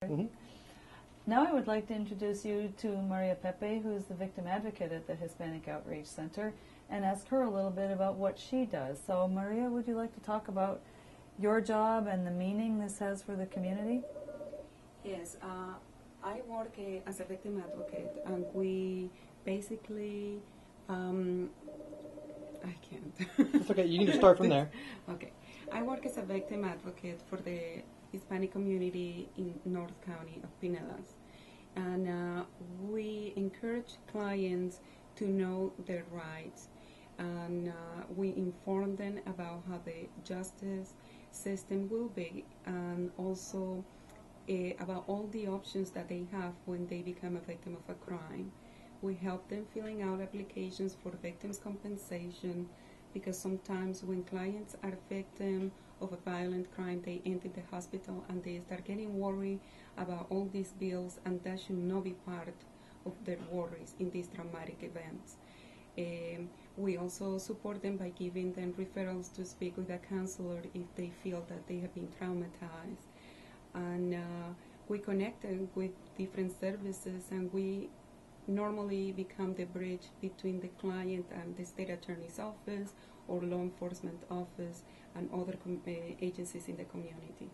Mm-hmm. Now I would like to introduce you to Maria Pepe, who is the victim advocate at the Hispanic Outreach Center, and ask her a little bit about what she does. So Maria, would you like to talk about your job and the meaning this has for the community? Yes, I work as a victim advocate, and we basically, I can't. That's okay, you can just start from there. Okay. I work as a victim advocate for the Hispanic community in North County of Pinellas. And we encourage clients to know their rights, and we inform them about how the justice system will be, and also about all the options that they have when they become a victim of a crime. We help them filling out applications for victims' compensation, because sometimes when clients are victims of a violent crime, they end in the hospital and they start getting worried about all these bills, and that should not be part of their worries in these traumatic events. We also support them by giving them referrals to speak with a counselor if they feel that they have been traumatized. And we connect them with different services, and we normally become the bridge between the client and the state attorney's office or law enforcement office and other agencies in the community.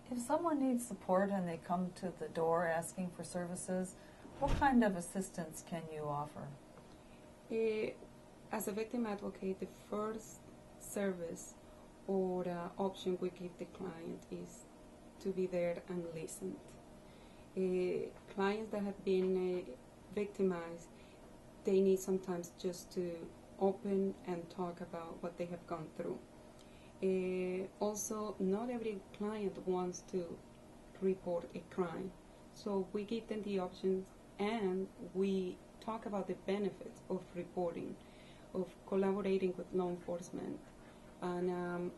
If someone needs support and they come to the door asking for services, what kind of assistance can you offer? As a victim advocate, the first service or option we give the client is to be there and listen. Clients that have been victimized, they need sometimes just to open and talk about what they have gone through. Also, not every client wants to report a crime, so we give them the options, and we talk about the benefits of reporting, of collaborating with law enforcement. And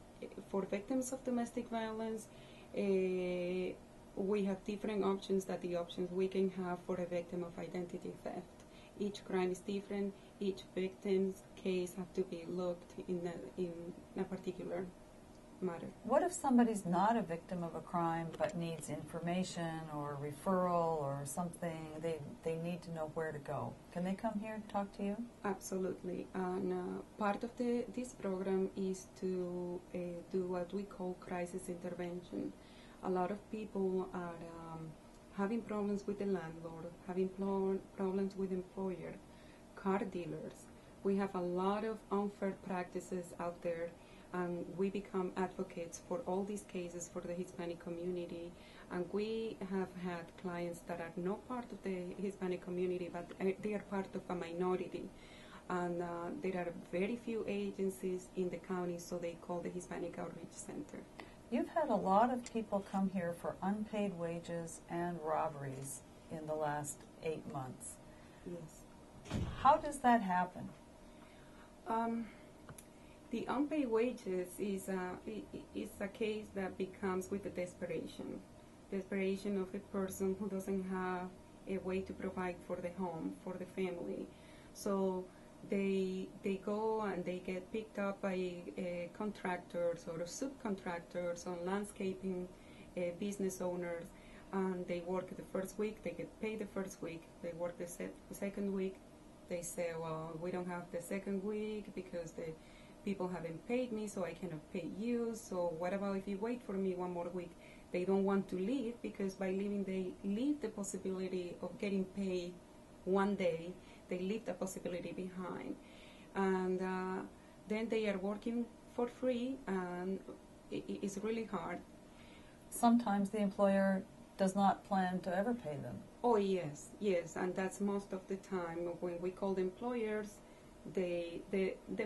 for victims of domestic violence, we have different options that the options we can have for a victim of identity theft. Each crime is different. Each victim's case have to be looked in a particular matter. What if somebody's not a victim of a crime but needs information or referral or something? They need to know where to go. Can they come here and talk to you? Absolutely. And part of this program is to do what we call crisis intervention. A lot of people are having problems with the landlord, having problems with employer, car dealers. We have a lot of unfair practices out there, and we become advocates for all these cases for the Hispanic community. And we have had clients that are not part of the Hispanic community, but they are part of a minority. And there are very few agencies in the county, so they call the Hispanic Outreach Center. You've had a lot of people come here for unpaid wages and robberies in the last 8 months. Yes. How does that happen? The unpaid wages is a case that becomes with the desperation of a person who doesn't have a way to provide for the home, for the family. So they go and they get picked up by contractors or subcontractors or landscaping business owners, and they work the first week, they get paid the first week. They work the second week, they say, well, we don't have the second week because the people haven't paid me, so I cannot pay you, so what about if you wait for me one more week? They don't want to leave, because by leaving they leave the possibility of getting paid one day. They leave the possibility behind, and then they are working for free, and it's really hard. Sometimes the employer does not plan to ever pay them. Oh yes, and that's most of the time. When we call the employers, the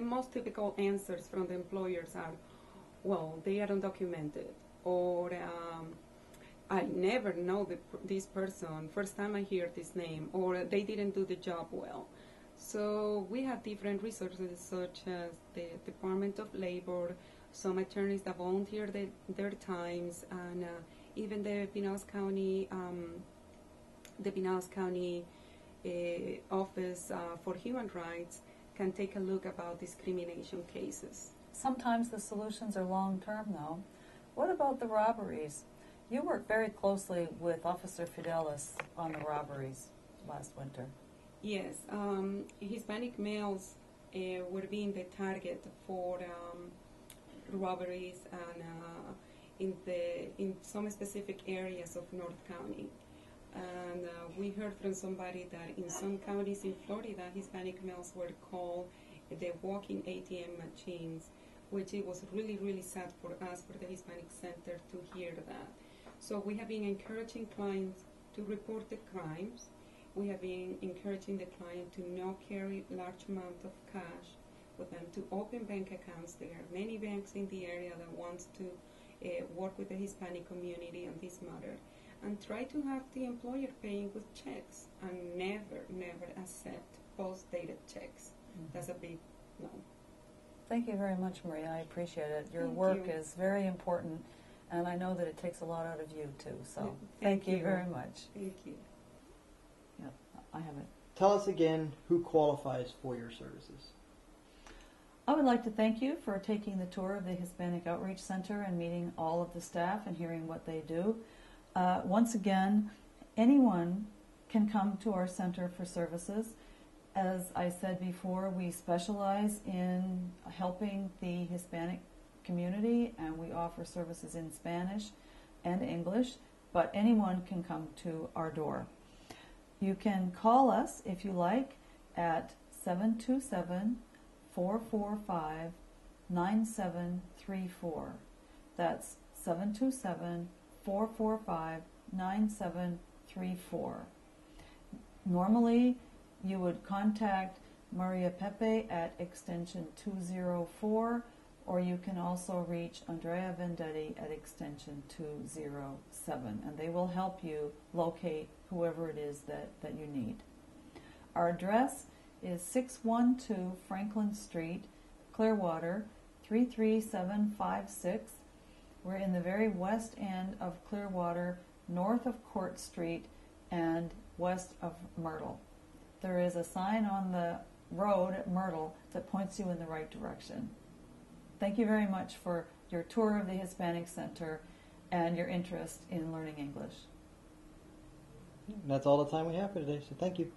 most typical answers from the employers are, well, they are undocumented, or I never know this person, first time I hear this name, or they didn't do the job well. So we have different resources, such as the Department of Labor, some attorneys that volunteer their times, and even the Pinellas County Office for Human Rights can take a look about discrimination cases. Sometimes the solutions are long-term, though. What about the robberies? You worked very closely with Officer Fidelis on the robberies last winter. Yes, Hispanic males were being the target for robberies and in some specific areas of North County. And we heard from somebody that in some counties in Florida, Hispanic males were called the walking ATM machines, which it was really, really sad for us, for the Hispanic Center, to hear that. So we have been encouraging clients to report the crimes. We have been encouraging the client to not carry large amounts of cash with them, to open bank accounts. There are many banks in the area that wants to work with the Hispanic community on this matter. And try to have the employer paying with checks and never, never accept post-dated checks. Mm-hmm. That's a big no. Thank you very much, Maria. I appreciate it. Your Thank work you. is very important, and I know that it takes a lot out of you, too. So Yeah, thank you very much. Thank you. Yeah, I have it. Tell us again who qualifies for your services. I would like to thank you for taking the tour of the Hispanic Outreach Center and meeting all of the staff and hearing what they do. Once again, anyone can come to our center for services. As I said before, we specialize in helping the Hispanic community, and we offer services in Spanish and English, but anyone can come to our door. You can call us, if you like, at 727-445-9734. That's 727-445-9734. Normally, you would contact Maria Pepe at extension 204, or you can also reach Andrea Vendetti at extension 207, and they will help you locate whoever it is that you need. Our address is 612 Franklin Street, Clearwater, 33756. We're in the very west end of Clearwater, north of Court Street, and west of Myrtle. There is a sign on the road at Myrtle that points you in the right direction. Thank you very much for your tour of the Hispanic Center and your interest in learning English. And that's all the time we have for today, so thank you.